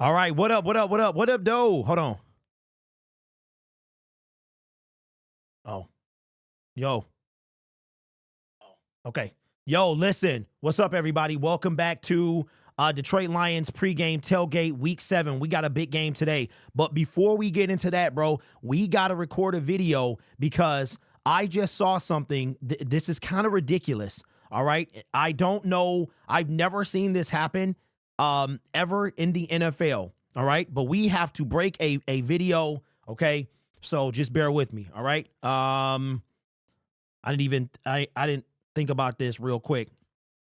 All right, what up, though? Hold on. Oh, yo. Okay. Yo, listen. What's up, everybody? Welcome back to Detroit Lions pregame tailgate week 7. We got a big game today. But before we get into that, bro, we got to record a video because I just saw something. This is kind of ridiculous. All right. I don't know. I've never seen this happen ever in the NFL. All right. But we have to break a video. Okay. So just bear with me. All right. I didn't think about this real quick.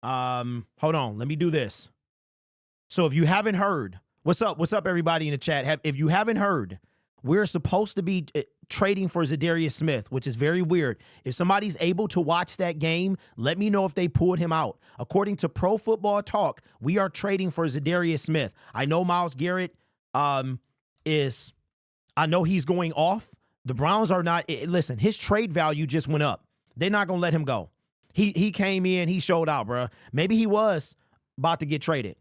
Hold on. Let me do this. So if you haven't heard, what's up, everybody in the chat? If you haven't heard, we're supposed to be trading for Zadarius Smith, which is very weird. If somebody's able to watch that game, let me know if they pulled him out. According to Pro Football Talk, we are trading for Zadarius Smith. I know Myles Garrett I know he's going off. The Browns are not. Listen, his trade value just went up. They're not going to let him go. He came in, he showed out, bro. Maybe he was about to get traded.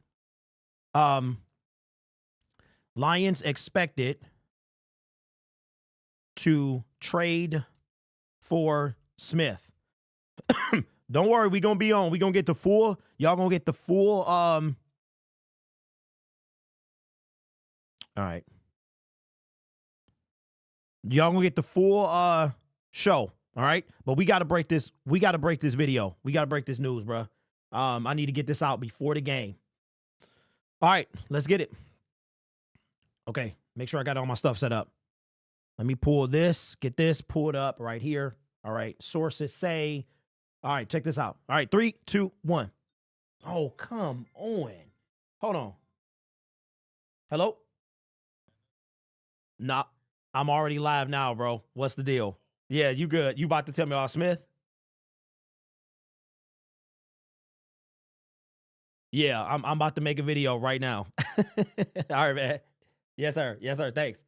Lions expected to trade for Smith. Don't worry, we gonna be on. We gonna get the full. Y'all gonna get the full. All right. Y'all gonna get the full show. All right. But we gotta break this. We gotta break this video. We gotta break this news, bro. I need to get this out before the game. All right, let's get it. Okay, make sure I got all my stuff set up. Let me pull this, get this pulled up right here. All right, sources say. All right, check this out. All right, 3, 2, 1. Oh, come on. Hold on. Hello? Nah, I'm already live now, bro. What's the deal? Yeah, you good. You about to tell me about Smith? Yeah, I'm about to make a video right now. All right, man. Yes, sir. Yes, sir. Thanks.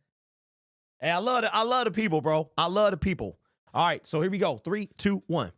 Hey, I love the people, bro. I love the people. All right, so here we go. 3, 2, 1.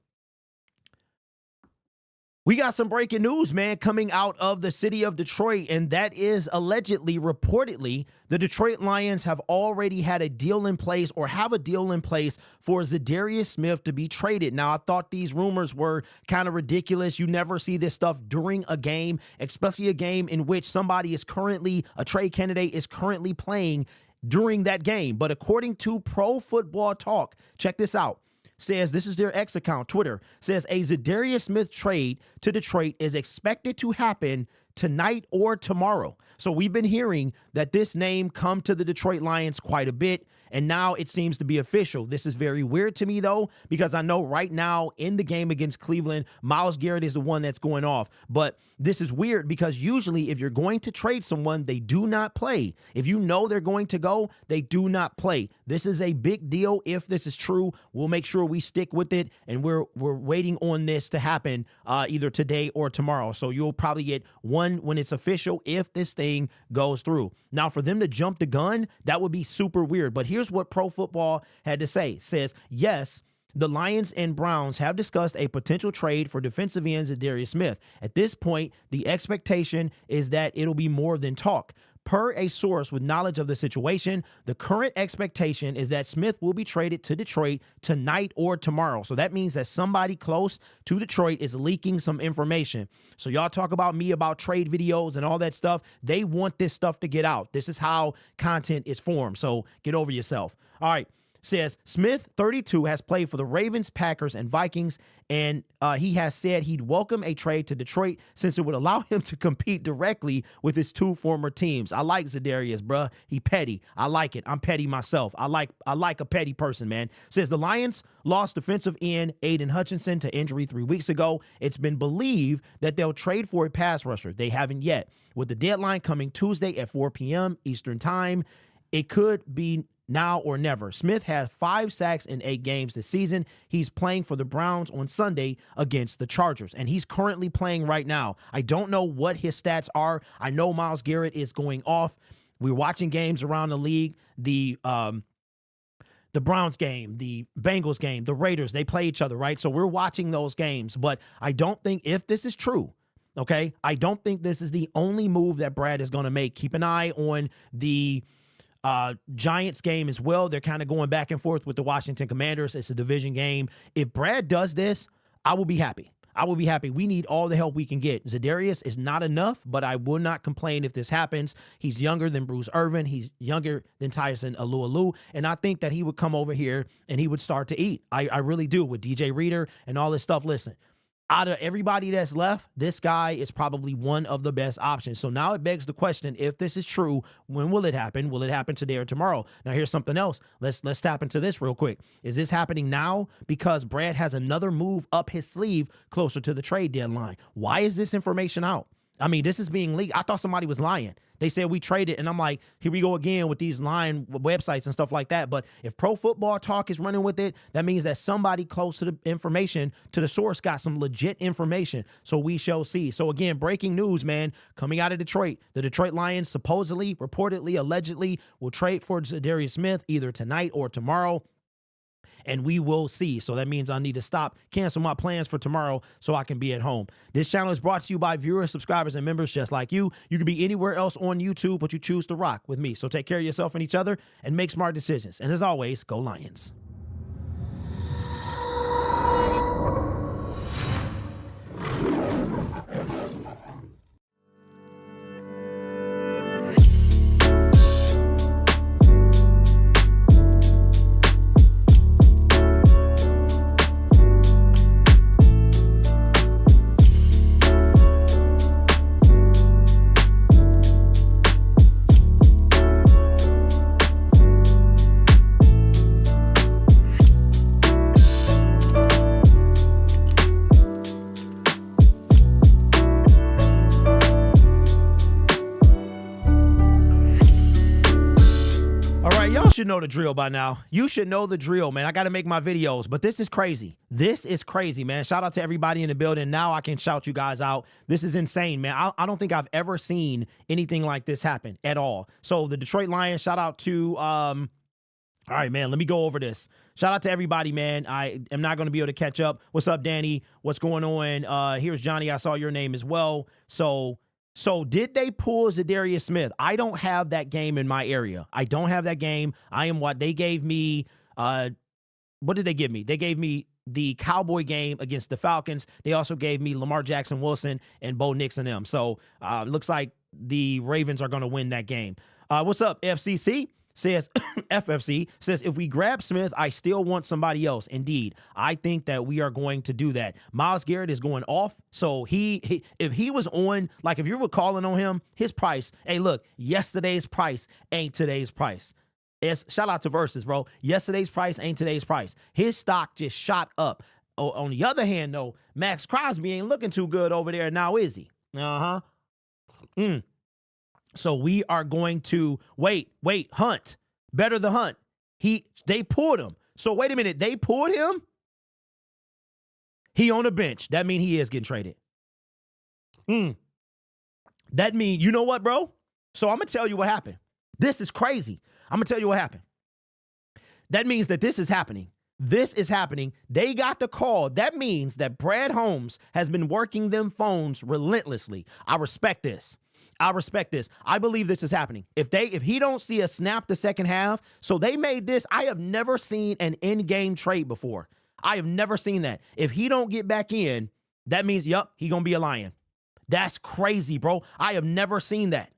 We got some breaking news, man, coming out of the city of Detroit, and that is allegedly, reportedly, the Detroit Lions have already had a deal in place or have a deal in place for Zadarius Smith to be traded. Now, I thought these rumors were kind of ridiculous. You never see this stuff during a game, especially a game in which somebody is currently, a trade candidate is currently playing during that game. But according to Pro Football Talk, check this out. Says, this is their X account, Twitter, says a Zadarius Smith trade to Detroit is expected to happen tonight or tomorrow. So we've been hearing that this name come to the Detroit Lions quite a bit, and now it seems to be official. This is very weird to me, though, because I know right now in the game against Cleveland, Myles Garrett is the one that's going off. But this is weird because usually if you're going to trade someone, they do not play. If you know they're going to go, they do not play. This is a big deal. If this is true, we'll make sure we stick with it, and we're waiting on this to happen either today or tomorrow. So you'll probably get one when it's official if this thing goes through. Now, for them to jump the gun, that would be super weird. But here's what Pro Football had to say. It says, yes, the Lions and Browns have discussed a potential trade for defensive end Zadarius Smith. At this point, the expectation is that it'll be more than talk. Per a source with knowledge of the situation, the current expectation is that Smith will be traded to Detroit tonight or tomorrow. So that means that somebody close to Detroit is leaking some information. So y'all talk about me about trade videos and all that stuff. They want this stuff to get out. This is how content is formed. So get over yourself. All right. Says Smith, 32, has played for the Ravens, Packers, and Vikings, and he has said he'd welcome a trade to Detroit since it would allow him to compete directly with his two former teams. I like Zadarius, bruh. He petty. I like it. I'm petty myself. I like a petty person, man. Says the Lions lost defensive end Aiden Hutchinson to injury 3 weeks ago. It's been believed that they'll trade for a pass rusher. They haven't yet. With the deadline coming Tuesday at 4 p.m. Eastern Time, it could be now or never. Smith has 5 sacks in 8 games this season. He's playing for the Browns on Sunday against the Chargers, and he's currently playing right now. I don't know what his stats are. I know Myles Garrett is going off. We're watching games around the league. The Browns game, the Bengals game, the Raiders, they play each other, right? So we're watching those games, but I don't think, if this is true, Okay. I don't think this is the only move that Brad is going to make. Keep an eye on the Giants game as well. They're kind of going back and forth with the Washington Commanders. It's a division game. If Brad does this, I will be happy. I will be happy. We need all the help we can get. Za'Darius is not enough, but I will not complain if this happens. He's younger than Bruce Irvin. He's younger than Tyson Alualu. And I think that he would come over here and he would start to eat. I really do, with DJ Reader and all this stuff. Listen, out of everybody that's left, this guy is probably one of the best options. So now it begs the question, if this is true, when will it happen? Will it happen today or tomorrow? Now here's something else. Let's tap into this real quick. Is this happening now because Brad has another move up his sleeve closer to the trade deadline? Why is this information out? I mean, this is being leaked. I thought somebody was lying. They said we traded, and I'm like, here we go again with these lying websites and stuff like that. But if Pro Football Talk is running with it, that means that somebody close to the information, to the source, got some legit information. So we shall see. So again, breaking news, man, coming out of Detroit. The Detroit Lions supposedly, reportedly, allegedly will trade for Za'Darius Smith either tonight or tomorrow. And we will see. So that means I need to cancel my plans for tomorrow so I can be at home. This channel is brought to you by viewers, subscribers, and members just like you. You can be anywhere else on YouTube, but you choose to rock with me. So take care of yourself and each other and make smart decisions. And as always, go Lions. Should know the drill by now. You should know the drill, man. I got to make my videos, but this is crazy. This is crazy, man. Shout out to everybody in the building. Now I can shout you guys out. This is insane, man. I don't think I've ever seen anything like this happen at all. So the Detroit Lions, shout out to, all right, man, let me go over this. Shout out to everybody, man. I am not going to be able to catch up. What's up, Danny? What's going on? Here's Johnny. I saw your name as well. So did they pull Za'Darius Smith? I don't have that game in my area. I don't have that game. I am what they gave me. What did they give me? They gave me the Cowboy game against the Falcons. They also gave me Lamar Jackson Wilson and Bo Nix and them. So looks like the Ravens are going to win that game. What's up, FCC? Says FFC says, if we grab Smith, I still want somebody else. Indeed, I think that we are going to do that. Myles Garrett is going off. So if he was on, like if you were calling on him, his price, hey, look, yesterday's price ain't today's price. Shout out to Versus, bro. Yesterday's price ain't today's price. His stock just shot up. Oh, on the other hand, though, Max Crosby ain't looking too good over there now, is he? So we are going to wait, Hunt. Better the Hunt. They pulled him. So wait a minute, they pulled him? He on the bench. That means he is getting traded. That means, you know what, bro? So I'm going to tell you what happened. This is crazy. I'm going to tell you what happened. That means that this is happening. This is happening. They got the call. That means that Brad Holmes has been working them phones relentlessly. I respect this. I believe this is happening. If he don't see a snap the second half, so they made this. I have never seen an in-game trade before. I have never seen that. If he don't get back in, that means, yup, he gonna be a Lion. That's crazy, bro. I have never seen that.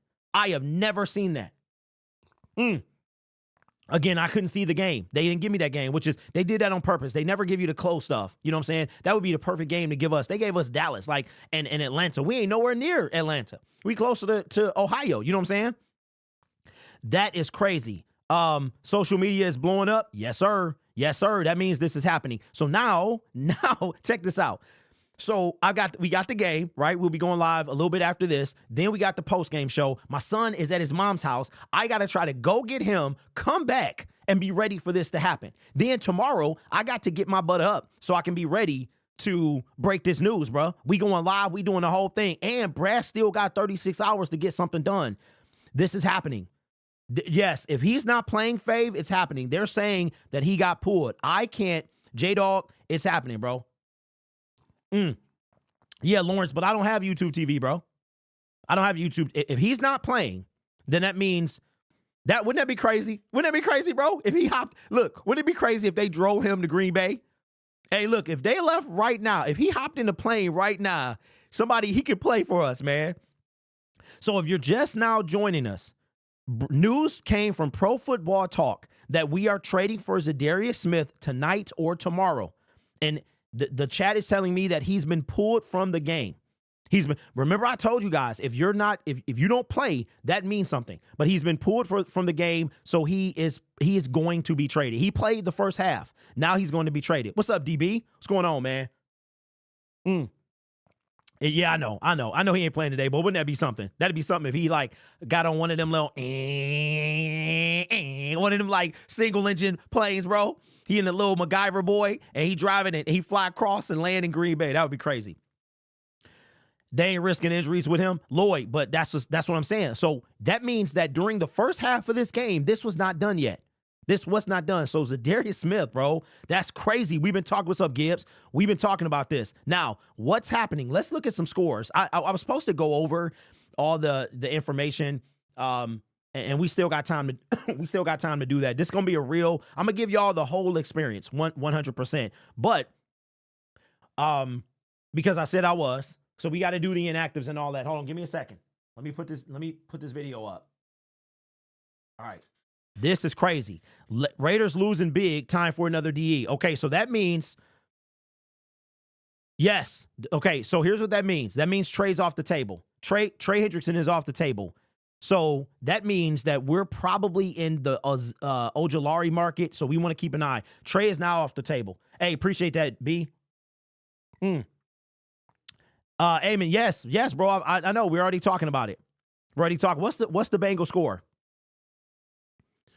Again, I couldn't see the game. They didn't give me that game, which is, they did that on purpose. They never give you the close stuff. You know what I'm saying? That would be the perfect game to give us. They gave us Dallas, and Atlanta. We ain't nowhere near Atlanta. We closer to Ohio. You know what I'm saying? That is crazy. Social media is blowing up. Yes, sir. That means this is happening. So now, check this out. So we got the game, right? We'll be going live a little bit after this. Then we got the post-game show. My son is at his mom's house. I got to try to go get him, come back, and be ready for this to happen. Then tomorrow, I got to get my butt up so I can be ready to break this news, bro. We going live. We doing the whole thing. And Brad still got 36 hours to get something done. This is happening. Yes, if he's not playing Fave, it's happening. They're saying that he got pulled. I can't. J-Dog, it's happening, bro. Yeah, Lawrence, but I don't have YouTube TV, bro. I don't have YouTube. If he's not playing, then that means that wouldn't that be crazy? Wouldn't that be crazy, bro? If he hopped, look, wouldn't it be crazy if they drove him to Green Bay? Hey, look, if they left right now, if he hopped in the plane right now, he could play for us, man. So if you're just now joining us, news came from Pro Football Talk that we are trading for Zadarius Smith tonight or tomorrow. And the chat is telling me that he's been pulled from the game. Remember I told you guys, if you don't play, that means something. But he's been pulled from the game, so he is going to be traded. He played the first half. Now he's going to be traded. What's up, DB? What's going on, man? Yeah, I know he ain't playing today, but wouldn't that be something? That'd be something if he got on one of them little one of them single engine planes, bro. He in the little MacGyver boy, and he driving it, and he fly across and land in Green Bay. That would be crazy. They ain't risking injuries with him, Lloyd, but that's what I'm saying. So that means that during the first half of this game, this was not done yet. This was not done. So Zadarius Smith, bro, that's crazy. We've been talking, what's up, Gibbs? We've been talking about this. Now, what's happening? Let's look at some scores. I was supposed to go over all the information, and we still got time to do that. This is gonna be I'm gonna give y'all the whole experience, 100%. But because I said I was. So we got to do the inactives and all that. Hold on, give me a second. Let me put this video up. All right. This is crazy. Raiders losing big, time for another DE. Okay, so that means yes. Okay, so here's what that means. That means Trey's off the table. Trey Hendrickson is off the table. So that means that we're probably in the Ojulari market, so we want to keep an eye. Trey is now off the table. Hey, appreciate that, B. Amen. Yes, bro. I know. We're already talking about it. We're already talking. What's the Bengal score?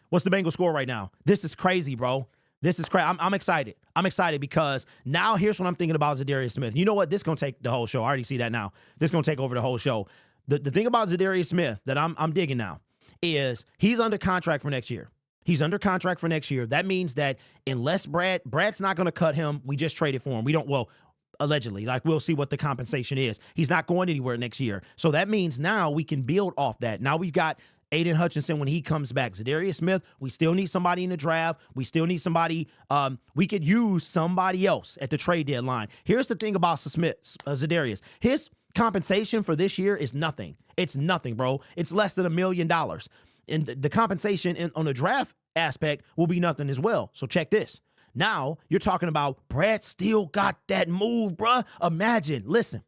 What's the Bengal score right now? This is crazy, bro. This is crazy. I'm excited. I'm excited because now here's what I'm thinking about Zadarius Smith. You know what? This is gonna take the whole show. I already see that now. This is gonna take over the whole show. The thing about Zadarius Smith that I'm digging now is he's under contract for next year. He's under contract for next year. That means that unless Brad's not gonna cut him, we just traded for him. Allegedly, we'll see what the compensation is. He's not going anywhere next year. So that means now we can build off that. Now we've got Aiden Hutchinson when he comes back. Zadarius Smith, we still need somebody in the draft. We still need somebody. We could use somebody else at the trade deadline. Here's the thing about Zadarius. His compensation for this year is nothing. It's nothing, bro. It's less than $1 million. And the compensation on the draft aspect will be nothing as well. So check this. Now, you're talking about Brad still got that move, bruh. Imagine, listen,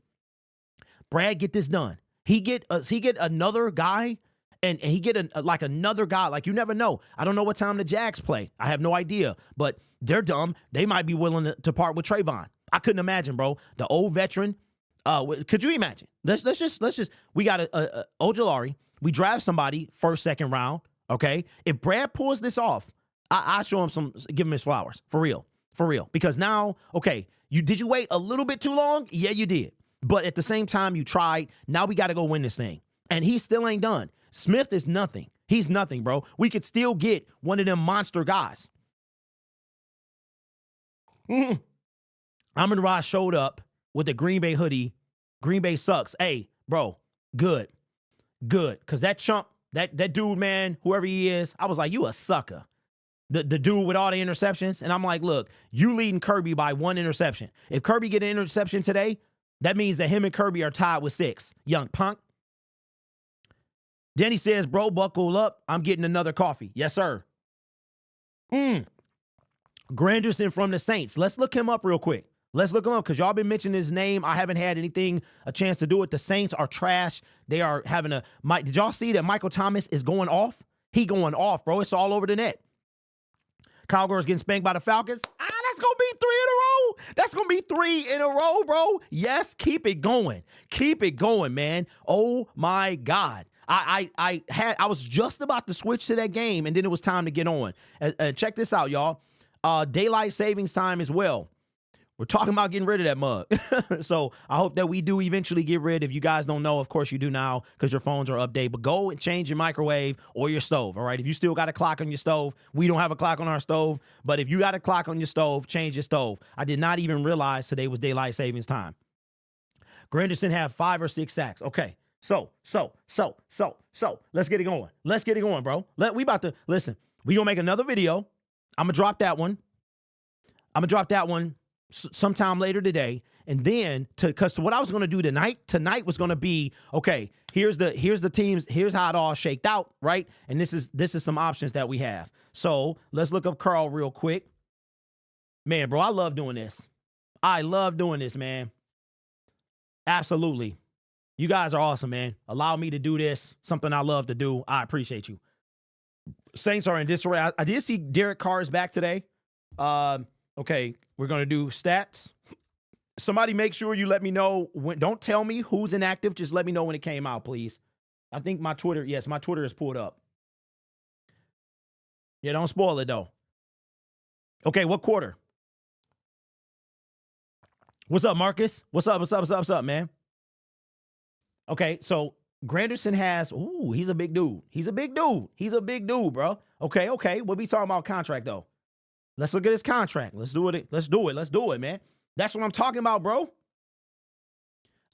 Brad get this done. He get another guy, and he get another guy. You never know. I don't know what time the Jags play. I have no idea, but they're dumb. They might be willing to part with Trayvon. I couldn't imagine, bro. The old veteran. Could you imagine? Let's just. We got a Ojulari. We draft somebody first, second round. Okay, if Brad pulls this off, I show him give him his flowers. For real. Because now, okay, did you wait a little bit too long? Yeah, you did. But at the same time, you tried. Now we got to go win this thing. And he still ain't done. Smith is nothing. He's nothing, bro. We could still get one of them monster guys. Amon-Ra showed up with the Green Bay hoodie. Green Bay sucks. Hey, bro, good. Because that chump, that dude, man, whoever he is, I was like, you a sucker. The dude with all the interceptions. And I'm like, look, you leading Kirby by 1 interception. If Kirby get an interception today, that means that him and Kirby are tied with 6. Young punk. Then he says, bro, buckle up. I'm getting another coffee. Yes, sir. Granderson from the Saints. Let's look him up real quick. Let's look him up because y'all been mentioning his name. I haven't had a chance to do it. The Saints are trash. They are having did y'all see that Michael Thomas is going off? He going off, bro. It's all over the net. Kyle Gurley's getting spanked by the Falcons. That's going to be 3 in a row. That's going to be 3 in a row, bro. Yes, keep it going. Keep it going, man. Oh, my God. I was just about to switch to that game, and then it was time to get on. Check this out, y'all. Daylight savings time as well. We're talking about getting rid of that mug. So I hope that we do eventually get rid. If you guys don't know, of course you do now because your phones are updated. But go and change your microwave or your stove, all right? If you still got a clock on your stove, we don't have a clock on our stove. But if you got a clock on your stove, change your stove. I did not even realize today was daylight savings time. Granderson had 5 or 6 sacks. Okay. So, let's get it going. Let's get it going, bro. We about to, listen, we gonna make another video. I'm gonna drop that one sometime later today. And then, because what I was gonna do tonight was gonna be, okay, here's the teams, here's how it all shaked out, right? And this is some options that we have. So let's look up Carl real quick. Man, bro, I love doing this. I love doing this, man. Absolutely. You guys are awesome, man. Allow me to do this, something I love to do. I appreciate you. Saints are in disarray. I did see Derek Carr is back today. Okay, we're going to do stats. Somebody make sure you let me know. Don't tell me who's inactive. Just let me know when it came out, please. I think my Twitter is pulled up. Yeah, don't spoil it, though. Okay, what quarter? What's up, Marcus? What's up, man? Okay, so Granderson has, he's a big dude. He's a big dude, bro. Okay. We'll be talking about contract, though. Let's look at his contract. Let's do it, man. That's what I'm talking about, bro.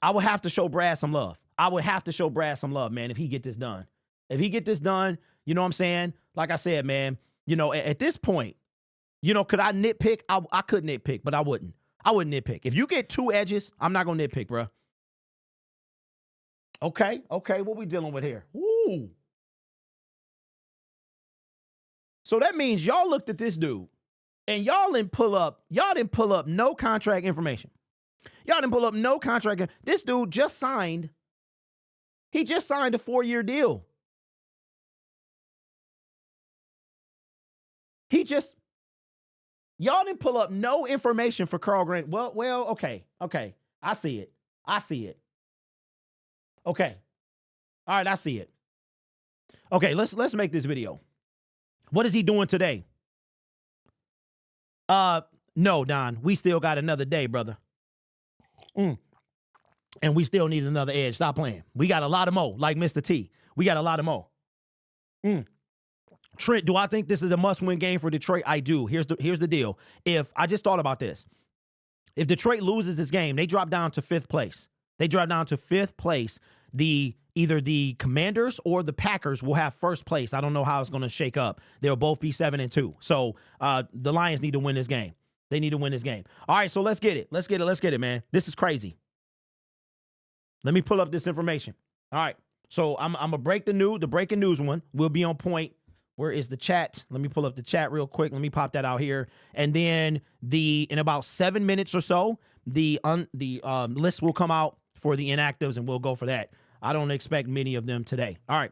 I would have to show Brad some love. Man, if he get this done. You know what I'm saying? Like I said, man, at this point, could I nitpick? I could nitpick, but I wouldn't. I wouldn't nitpick. If you get 2 edges, I'm not going to nitpick, bro. Okay, what we dealing with here? Ooh. So that means y'all looked at this dude and y'all didn't pull up no contract information. This dude just signed. He just signed a 4-year deal. Y'all didn't pull up no information for Carl Grant. Well, okay. I see it. Okay. All right, I see it. Okay, let's make this video. What is he doing today? No, Don. We still got another day, brother. And we still need another edge. Stop playing. We got a lot of mo, like Mr. T. We got a lot of mo. Trent, do I think this is a must-win game for Detroit? I do. Here's the deal. If I just thought about this. If Detroit loses this game, they drop down to 5th place. Either the Commanders or the Packers will have 1st place. I don't know how it's going to shake up. They'll both be 7-2. So the Lions need to win this game. They need to win this game. All right, so let's get it, man. This is crazy. Let me pull up this information. All right, so I'm going to break the breaking news one. We'll be on point. Where is the chat? Let me pull up the chat real quick. Let me pop that out here. And then in about 7 minutes or so, the list will come out for the inactives, and we'll go for that. I don't expect many of them today. All right.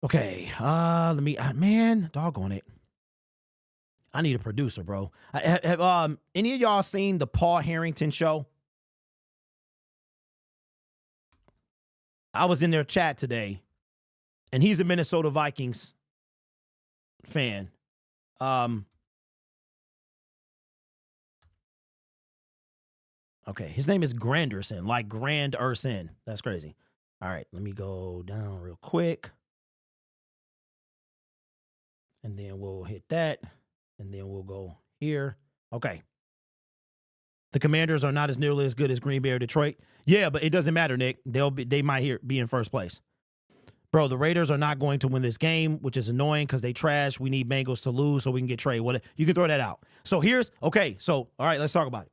Okay. Man, doggone it. I need a producer, bro. Have any of y'all seen the Paul Harrington show? I was in their chat today, and he's a Minnesota Vikings fan. Okay, his name is Granderson, like Granderson. That's crazy. All right, let me go down real quick. And then we'll hit that. And then we'll go here. Okay. The Commanders are not as nearly as good as Green Bay or Detroit. Yeah, but it doesn't matter, Nick. They might be in 1st place. Bro, the Raiders are not going to win this game, which is annoying because they trash. We need Bengals to lose so we can get Trey. You can throw that out. So all right, let's talk about it.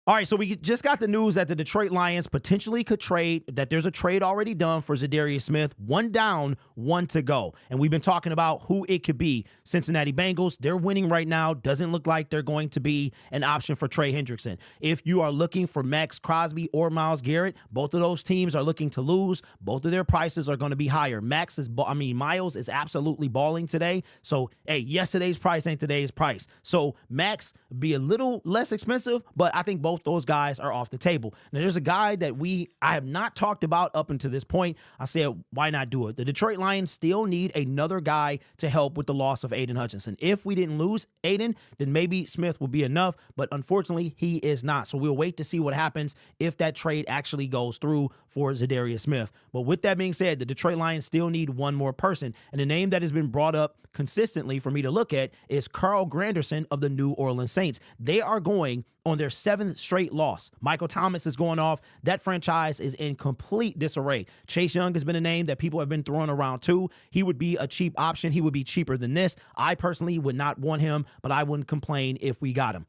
All right, so we just got the news that the Detroit Lions potentially could trade, that there's a trade already done for Zadarius Smith. 1 down, 1 to go. And we've been talking about who it could be. Cincinnati Bengals, they're winning right now. Doesn't look like they're going to be an option for Trey Hendrickson. If you are looking for Max Crosby or Myles Garrett, both of those teams are looking to lose. Both of their prices are going to be higher. Myles is absolutely balling today. So, hey, yesterday's price ain't today's price. So, Max be a little less expensive, but I think both those guys are off the table. Now, there's a guy that I have not talked about up until this point. I said, why not do it? The Detroit Lions still need another guy to help with the loss of Aiden Hutchinson. If we didn't lose Aiden, then maybe Smith will be enough, but unfortunately, he is not. So we'll wait to see what happens if that trade actually goes through for Zadarius Smith. But with that being said, the Detroit Lions still need one more person, and the name that has been brought up consistently for me to look at is Carl Granderson of the New Orleans Saints. They are going on their 7th straight loss. Michael Thomas is going off. That franchise is in complete disarray. Chase Young has been a name that people have been throwing around too. He would be a cheap option. He would be cheaper than this. I personally would not want him, but I wouldn't complain if we got him.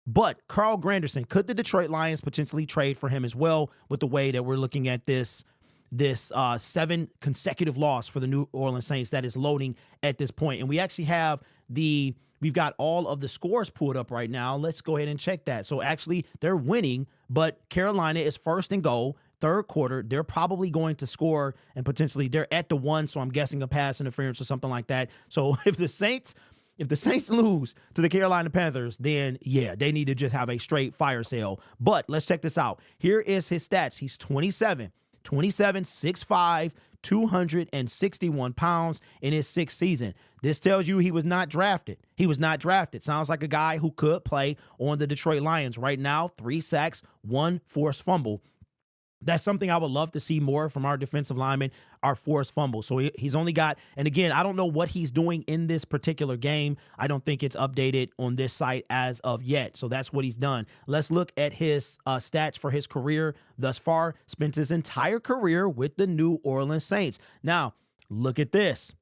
But Carl Granderson, could the Detroit Lions potentially trade for him as well with the way that we're looking at this 7 consecutive loss for the New Orleans Saints that is loading at this point? And we actually have we've got all of the scores pulled up right now. Let's go ahead and check that. So actually they're winning, but Carolina is first and goal, third quarter. They're probably going to score and potentially they're at the 1. So I'm guessing a pass interference or something like that. So if the Saints lose to the Carolina Panthers, then yeah, they need to just have a straight fire sale. But let's check this out. Here is his stats. He's 27, 6'5", 261 pounds in his 6th season. This tells you he was not drafted. Sounds like a guy who could play on the Detroit Lions. Right now, 3 sacks, 1 forced fumble. That's something I would love to see more from our defensive linemen, our forced fumble. So he's only got, and again, I don't know what he's doing in this particular game. I don't think it's updated on this site as of yet. So that's what he's done. Let's look at his stats for his career thus far. Spent his entire career with the New Orleans Saints. Now, look at this.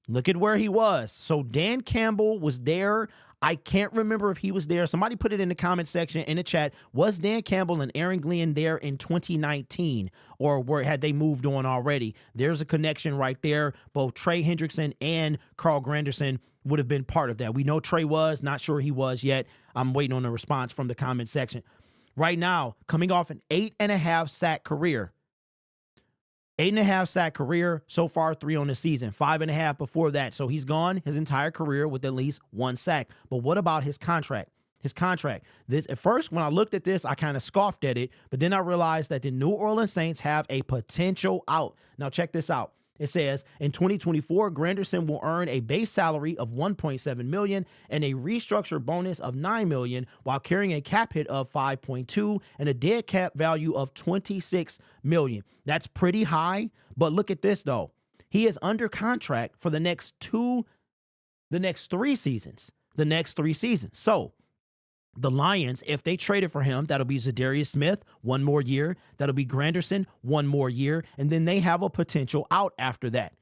Look at where he was. So Dan Campbell was there. I can't remember if he was there. Somebody put it in the comment section, in the chat. Was Dan Campbell and Aaron Glenn there in 2019, or had they moved on already? There's a connection right there. Both Trey Hendrickson and Carl Granderson would have been part of that. We know Trey was, not sure he was yet. I'm waiting on a response from the comment section. Right now, coming off an 8.5 sack career. 8.5 sack career, so far 3 on the season, 5.5 before that. So he's gone his entire career with at least 1 sack. But what about his contract? This, at first, when I looked at this, I kind of scoffed at it, but then I realized that the New Orleans Saints have a potential out. Now check this out. It says, in 2024, Granderson will earn a base salary of $1.7 million and a restructured bonus of $9 million while carrying a cap hit of $5.2 and a dead cap value of $26 million. That's pretty high, but look at this, though. He is under contract for the next 3 seasons. So the Lions, if they traded for him, that'll be Zadarius Smith, 1 more year. That'll be Granderson, 1 more year. And then they have a potential out after that.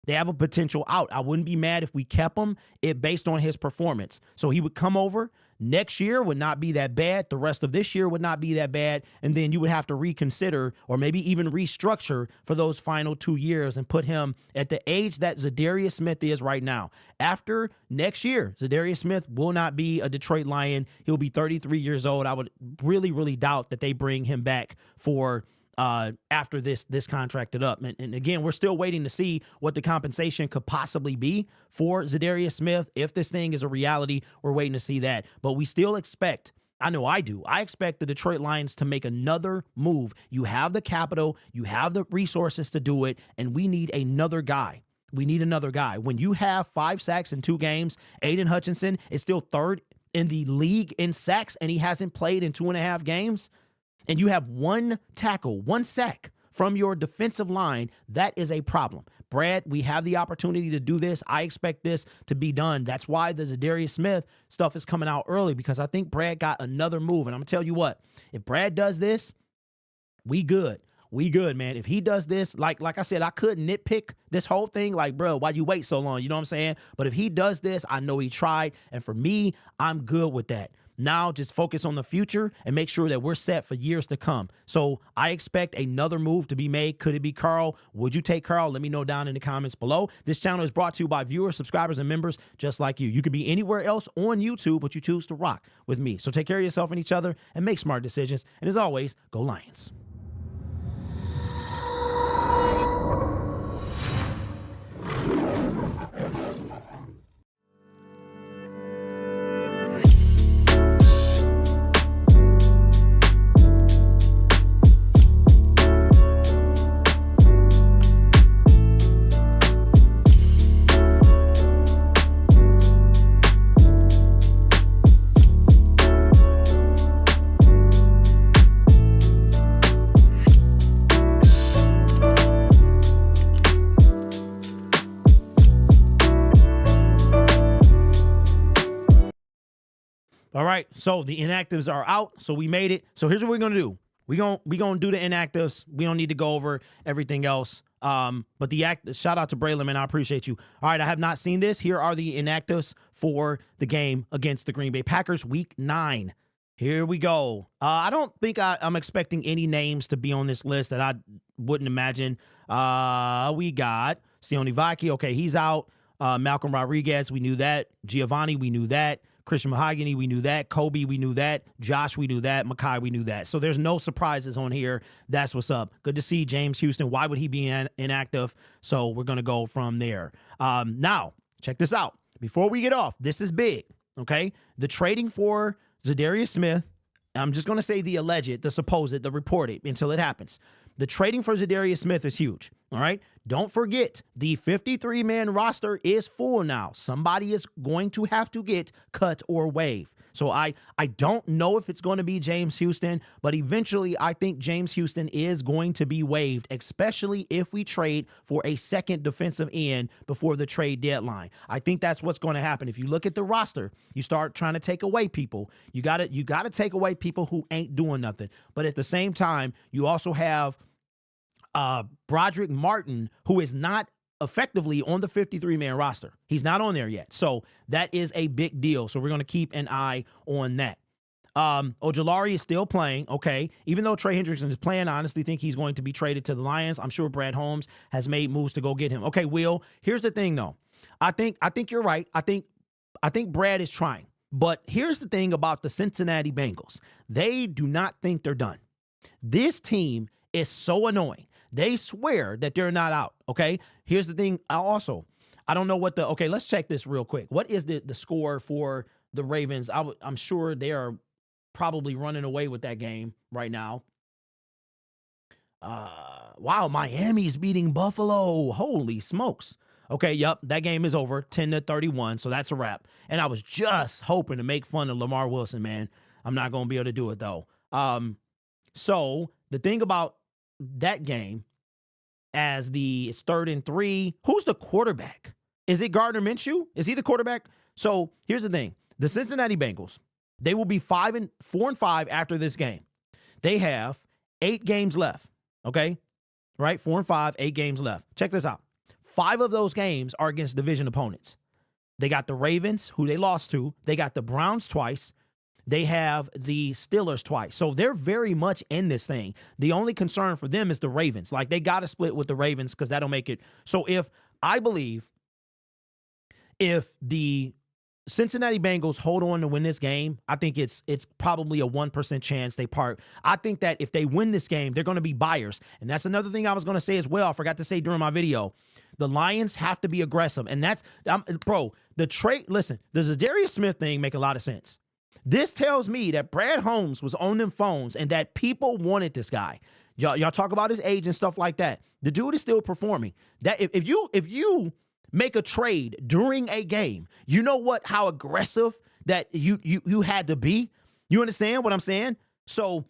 I wouldn't be mad if we kept him based on his performance. So he would come over. Next year would not be that bad. The rest of this year would not be that bad. And then you would have to reconsider or maybe even restructure for those final 2 years and put him at the age that Zadarius Smith is right now. After next year, Zadarius Smith will not be a Detroit Lion. He'll be 33 years old. I would really, really doubt that they bring him back for after this contracted up. And again, we're still waiting to see what the compensation could possibly be for Zadarius Smith. If this thing is a reality, we're waiting to see that. But we still expect, I know I do, I expect the Detroit Lions to make another move. You have the capital, you have the resources to do it, and we need another guy. When you have 5 sacks in 2 games, Aiden Hutchinson is still 3rd in the league in sacks, and he hasn't played in 2.5 games. And you have 1 tackle, 1 sack from your defensive line, that is a problem. Brad, we have the opportunity to do this. I expect this to be done. That's why the Zadarius Smith stuff is coming out early, because I think Brad got another move. And I'm going to tell you what, if Brad does this, we good. Man. If he does this, like I said, I could nitpick this whole thing. Like, bro, why'd you wait so long? You know what I'm saying? But if he does this, I know he tried. And for me, I'm good with that. Now just focus on the future and make sure that we're set for years to come. So I expect another move to be made. Could it be Carl? Would you take Carl? Let me know down in the comments below. This channel is brought to you by viewers, subscribers, and members just like you. You could be anywhere else on YouTube, but you choose to rock with me. So take care of yourself and each other and make smart decisions. And as always, go Lions. All right. So the inactives are out. So we made it. So here's what we're going to do. We gonna do the inactives. We don't need to go over everything else. But shout out to Braylon, man. I appreciate you. All right. I have not seen this. Here are the inactives for the game against the Green Bay Packers, Week 9. Here we go. I don't think I'm expecting any names to be on this list that I wouldn't imagine. We got Sione Vaki. Okay, he's out. Malcolm Rodriguez, we knew that. Giovanni, we knew that. Christian Mahogany, we knew that. Kobe, we knew that. Josh, we knew that. Makai, we knew that. So there's no surprises on here. That's what's up. Good to see James Houston. Why would he be inactive? So we're going to go from there. Now, check this out. Before we get off, this is big, okay? The trading for Zadarius Smith, I'm just going to say the alleged, the supposed, the reported until it happens. The trading for Zadarius Smith is huge, all right? Don't forget, the 53-man roster is full now. Somebody is going to have to get cut or waived. So I don't know if it's going to be James Houston, but eventually I think James Houston is going to be waived, especially if we trade for a second defensive end before the trade deadline. I think that's what's going to happen. If you look at the roster, you start trying to take away people. You got to take away people who ain't doing nothing. But at the same time, you also have Broderick Martin, who is not effectively on the 53-man roster. He's not on there yet. So that is a big deal. So we're going to keep an eye on that. Ojulari is still playing. Okay. Even though Trey Hendrickson is playing, I honestly think he's going to be traded to the Lions. I'm sure Brad Holmes has made moves to go get him. Okay, Will, here's the thing though. I think you're right. I think Brad is trying. But here's the thing about the Cincinnati Bengals. They do not think they're done. This team is so annoying. They swear that they're not out, okay? Here's the thing. I don't know what okay, let's check this real quick. What is the score for the Ravens? I'm sure they are probably running away with that game right now. Wow, Miami's beating Buffalo. Holy smokes. Okay, yep, that game is over, 10-31, so that's a wrap. And I was just hoping to make fun of Lamar Wilson, man. I'm not going to be able to do it, though. So the thing about that game, it's 3rd and 3. Who's the quarterback? Is it Gardner Minshew? Is he the quarterback? So here's the thing. The Cincinnati Bengals, they will be 4-5 after this game. They have 8 games left. Okay? Right? 4-5, 8 games left. Check this out. 5 of those games are against division opponents. They got the Ravens, who they lost to. They got the Browns twice. They have the Steelers twice. So they're very much in this thing. The only concern for them is the Ravens. Like, they got to split with the Ravens because that'll make it. So if the Cincinnati Bengals hold on to win this game, I think it's probably a 1% chance they part. I think that if they win this game, they're going to be buyers. And that's another thing I was going to say as well. I forgot to say during my video. The Lions have to be aggressive. And the Zadarius Smith thing make a lot of sense. This tells me that Brad Holmes was on them phones and that people wanted this guy. Y'all talk about his age and stuff like that. The dude is still performing. That if you make a trade during a game, you know how aggressive that you had to be. You understand what I'm saying? So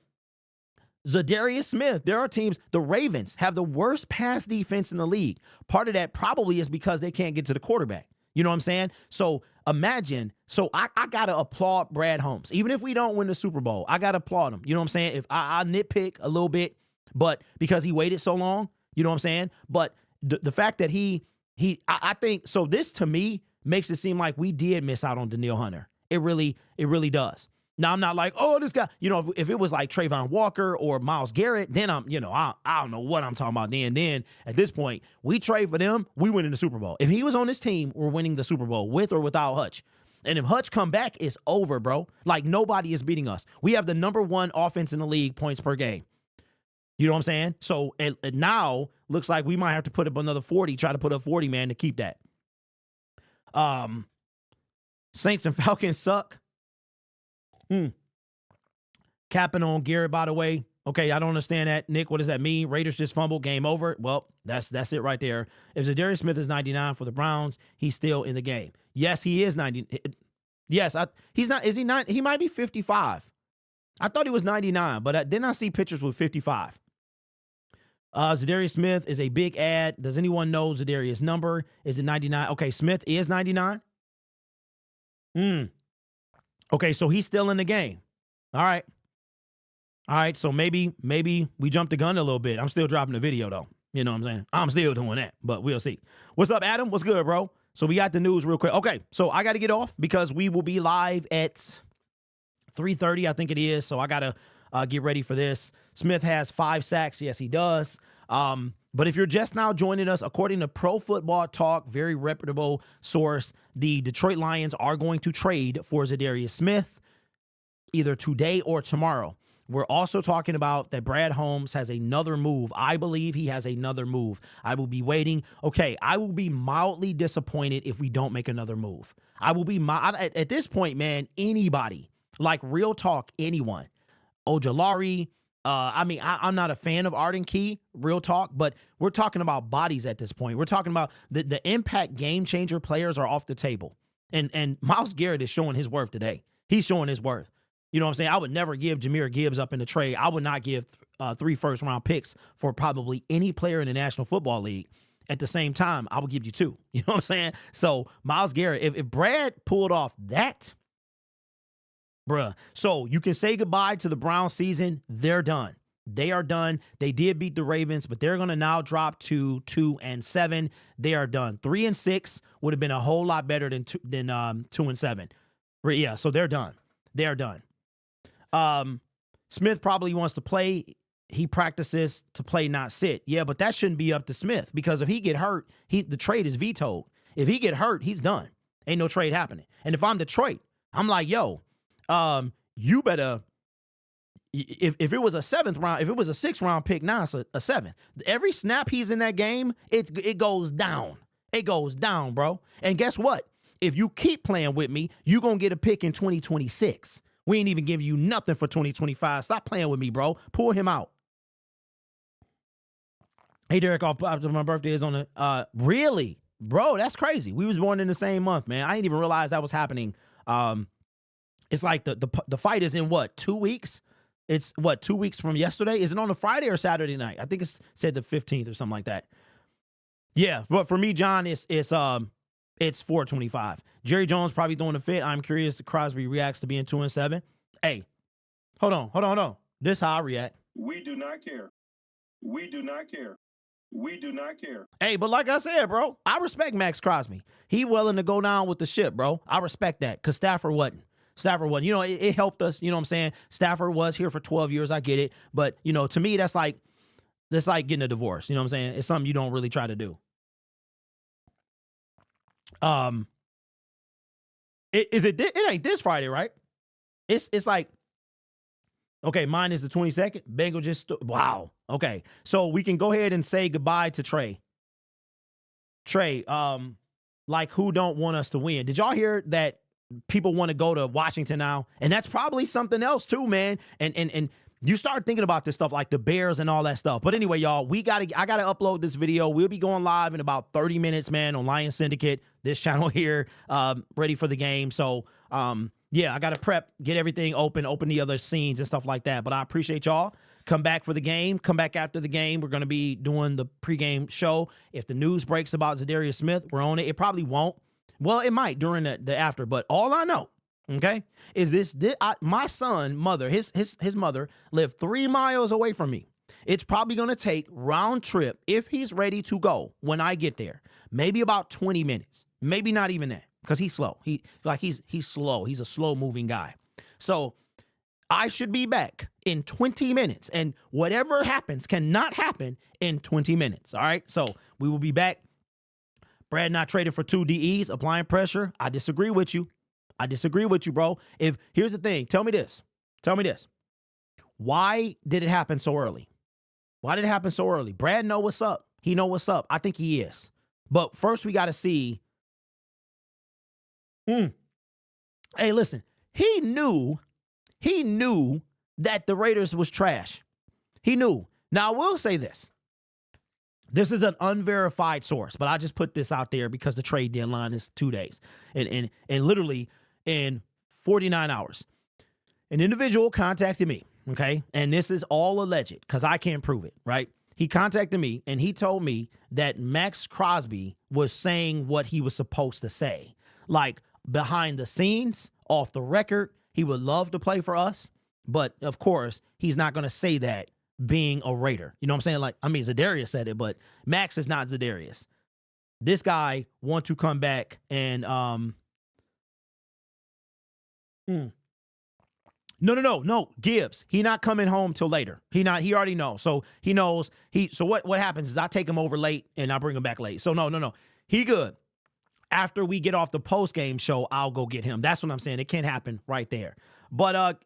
Zadarius Smith, there are teams, the Ravens have the worst pass defense in the league. Part of that probably is because they can't get to the quarterback. You know what I'm saying? So imagine, I got to applaud Brad Holmes. Even if we don't win the Super Bowl, I got to applaud him. You know what I'm saying? If I nitpick a little bit, but because he waited so long, you know what I'm saying? But the fact that I think, so this to me makes it seem like we did miss out on Danielle Hunter. It really does. Now, I'm not like, oh, this guy, if it was like Trayvon Walker or Myles Garrett, then I don't know what I'm talking about then. Then at this point, we trade for them, we win in the Super Bowl. If he was on this team, we're winning the Super Bowl with or without Hutch. And if Hutch come back, it's over, bro. Like, nobody is beating us. We have the #1 offense in the league, points per game. You know what I'm saying? So it now looks like we might have to put up another 40, try to put up 40, man, to keep that. Saints and Falcons suck. Capping on Garrett, by the way. Okay, I don't understand that. Nick, what does that mean? Raiders just fumbled, game over. Well, that's it right there. If Zadarius Smith is 99 for the Browns, he's still in the game. Yes, he is 90. Yes, he's not. Is he not? He might be 55. I thought he was 99, but then I see pictures with 55. Zadarius Smith is a big ad. Does anyone know Zadarius' number? Is it 99? Okay, Smith is 99. Okay, so he's still in the game. All right. All right, so maybe we jumped the gun a little bit. I'm still dropping the video, though. You know what I'm saying? I'm still doing that, but we'll see. What's up, Adam? What's good, bro? So we got the news real quick. Okay, so I got to get off because we will be live at 3:30, I think it is. So I got to get ready for this. Smith has 5 sacks. Yes, he does. But if you're just now joining us, according to Pro Football Talk, very reputable source, the Detroit Lions are going to trade for Zadarius Smith either today or tomorrow. We're also talking about that Brad Holmes has another move. I believe he has another move. I will be waiting. Okay, I will be mildly disappointed if we don't make another move. I will be at this point, man, anybody, like real talk, anyone. Ojulari, I'm not a fan of Arden Key, real talk, but we're talking about bodies at this point. We're talking about the impact game changer players are off the table. And Myles Garrett is showing his worth today. He's showing his worth. You know what I'm saying? I would never give Jahmyr Gibbs up in the trade. I would not give 3 first-round picks for probably any player in the National Football League. At the same time, I would give you 2. You know what I'm saying? So Myles Garrett, if Brad pulled off that, bruh, so you can say goodbye to the Browns season. They're done. They are done. They did beat the Ravens, but they're going to now drop to 2-7. They are done. 3-6 would have been a whole lot better than 2-7. Yeah, so they're done. They're done. Smith probably wants to play. He practices to play, not sit. Yeah, but that shouldn't be up to Smith because if he get hurt, the trade is vetoed. If he get hurt, he's done. Ain't no trade happening. And if I'm Detroit, I'm like, yo, you better. If it was a 7th round, if it was a 6th round pick, now it's a 7th. Every snap he's in that game, it goes down. It goes down, bro. And guess what? If you keep playing with me, you're gonna get a pick in 2026. We ain't even giving you nothing for 2025. Stop playing with me, bro. Pull him out. Hey, Derek, my birthday is on the, really? Bro, that's crazy. We was born in the same month, man. I didn't even realize that was happening. It's like the fight is in what, 2 weeks? It's what, 2 weeks from yesterday? Is it on a Friday or Saturday night? I think it's said the 15th or something like that. Yeah, but for me, John, it's 4/25. Jerry Jones probably throwing a fit. I'm curious if Crosby reacts to being 2-7. Hey, hold on. This how I react. We do not care. We do not care. We do not care. Hey, but like I said, bro, I respect Max Crosby. He willing to go down with the ship, bro. I respect that because Stafford wasn't. You know, it helped us. You know what I'm saying? Stafford was here for 12 years. I get it. But, you know, to me, that's like getting a divorce. You know what I'm saying? It's something you don't really try to do. It ain't this Friday, right? It's like, okay, mine is the 22nd. Bengal wow. Okay. So we can go ahead and say goodbye to Trey. Like who don't want us to win? Did y'all hear that people want to go to Washington now? And that's probably something else too, man. And you start thinking about this stuff like the Bears and all that stuff. But anyway, y'all, I got to upload this video. We'll be going live in about 30 minutes, man, on Lions Syndicate, this channel here, ready for the game. So, yeah, I got to prep, get everything open the other scenes and stuff like that. But I appreciate y'all. Come back for the game. Come back after the game. We're going to be doing the pregame show. If the news breaks about Zadarius Smith, we're on it. It probably won't. Well, it might during the after. But all I know, okay, is my son, mother, his mother lived 3 miles away from me. It's probably going to take round trip, if he's ready to go when I get there, maybe about 20 minutes. Maybe not even that, because he's slow. He's slow. He's a slow moving guy. So I should be back in 20 minutes. And whatever happens cannot happen in 20 minutes. All right. So we will be back. Brad not traded for 2 DEs, applying pressure. I disagree with you. Bro. Here's the thing. Tell me this. Why did it happen so early? Brad know what's up. He know what's up. I think he is. But first we got to see. Hey, listen, he knew that the Raiders was trash. He knew. Now I will say this. This is an unverified source, but I just put this out there because the trade deadline is 2 days. And literally in 49 hours, an individual contacted me, okay? And this is all alleged because I can't prove it, right? He contacted me and he told me that Max Crosby was saying what he was supposed to say. Like behind the scenes, off the record, He would love to play for us, but of course, he's not going to say that being a Raider. You know what I'm saying? Like, I mean, Zadarius said it, but Max is not Zadarius. This guy wants to come back and No, Gibbs. He not coming home till later. He already knows. So he knows so what happens is I take him over late and I bring him back late. So no. He good. After we get off the post-game show, I'll go get him. That's what I'm saying. It can't happen right there. But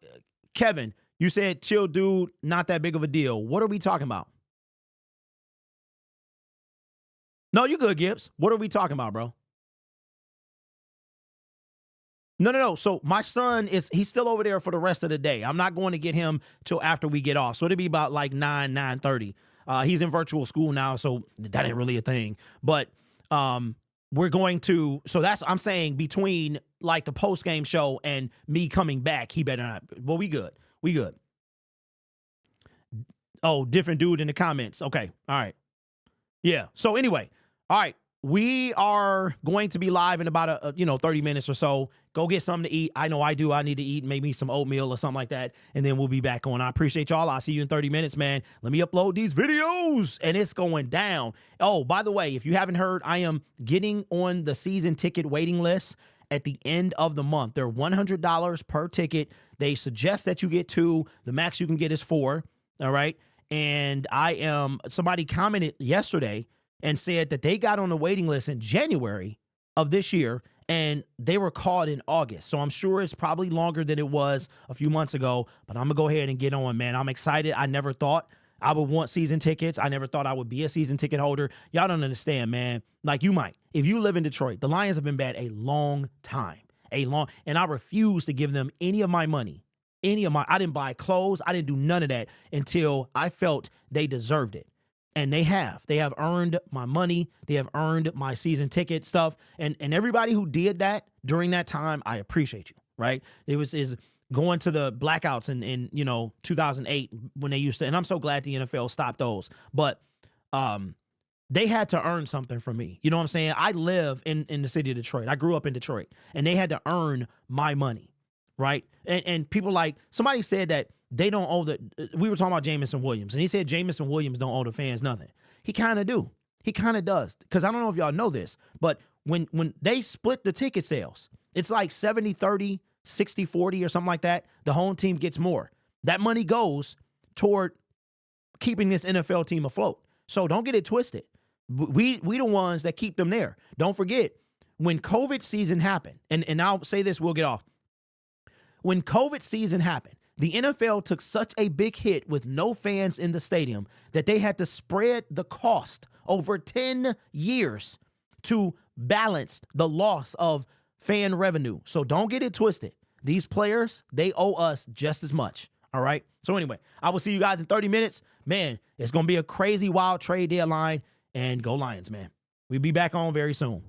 Kevin, you said chill dude, not that big of a deal. What are we talking about? No, you good, Gibbs. What are we talking about, bro? No. So my son he's still over there for the rest of the day. I'm not going to get him till after we get off. So it'll be about like 9:30. He's in virtual school now, so that ain't really a thing. But we're going to, so that's, I'm saying between like the post game show and me coming back, he better not. Well, we good. Oh, different dude in the comments. Okay. All right. Yeah. So anyway, all right. We are going to be live in about 30 minutes or so. Go get something to eat. I know I do. I need to eat maybe some oatmeal or something like that. And then we'll be back on. I appreciate y'all. I'll see you in 30 minutes, man. Let me upload these videos and it's going down. Oh, by the way, if you haven't heard, I am getting on the season ticket waiting list at the end of the month. They're $100 per ticket. They suggest that you get 2. The max you can get is 4. All right. And somebody commented yesterday and said that they got on the waiting list in January of this year and they were called in August. So I'm sure it's probably longer than it was a few months ago, but I'm going to go ahead and get on, man. I'm excited. I never thought I would want season tickets. I never thought I would be a season ticket holder. Y'all don't understand, man. Like you might. If you live in Detroit, the Lions have been bad a long time. And I refuse to give them any of my money. I didn't buy clothes. I didn't do none of that until I felt they deserved it. And they have earned my money. They have earned my season ticket stuff. And everybody who did that during that time, I appreciate you, right? It was going to the blackouts in 2008 when they used to, and I'm so glad the NFL stopped those. But they had to earn something from me. You know what I'm saying? I live in the city of Detroit. I grew up in Detroit, and they had to earn my money, right? And people like, somebody said that they don't owe we were talking about Jamison Williams, and he said Jamison Williams don't owe the fans nothing. He kind of do. He kind of does. Because I don't know if y'all know this, but when they split the ticket sales, it's like 70-30, 60-40 or something like that. The home team gets more. That money goes toward keeping this NFL team afloat. So don't get it twisted. We the ones that keep them there. Don't forget, when COVID season happened, and I'll say this, we'll get off. When COVID season happened, the NFL took such a big hit with no fans in the stadium that they had to spread the cost over 10 years to balance the loss of fan revenue. So don't get it twisted. These players, they owe us just as much. All right. So anyway, I will see you guys in 30 minutes. Man, it's going to be a crazy wild trade deadline, and go Lions, man. We'll be back on very soon.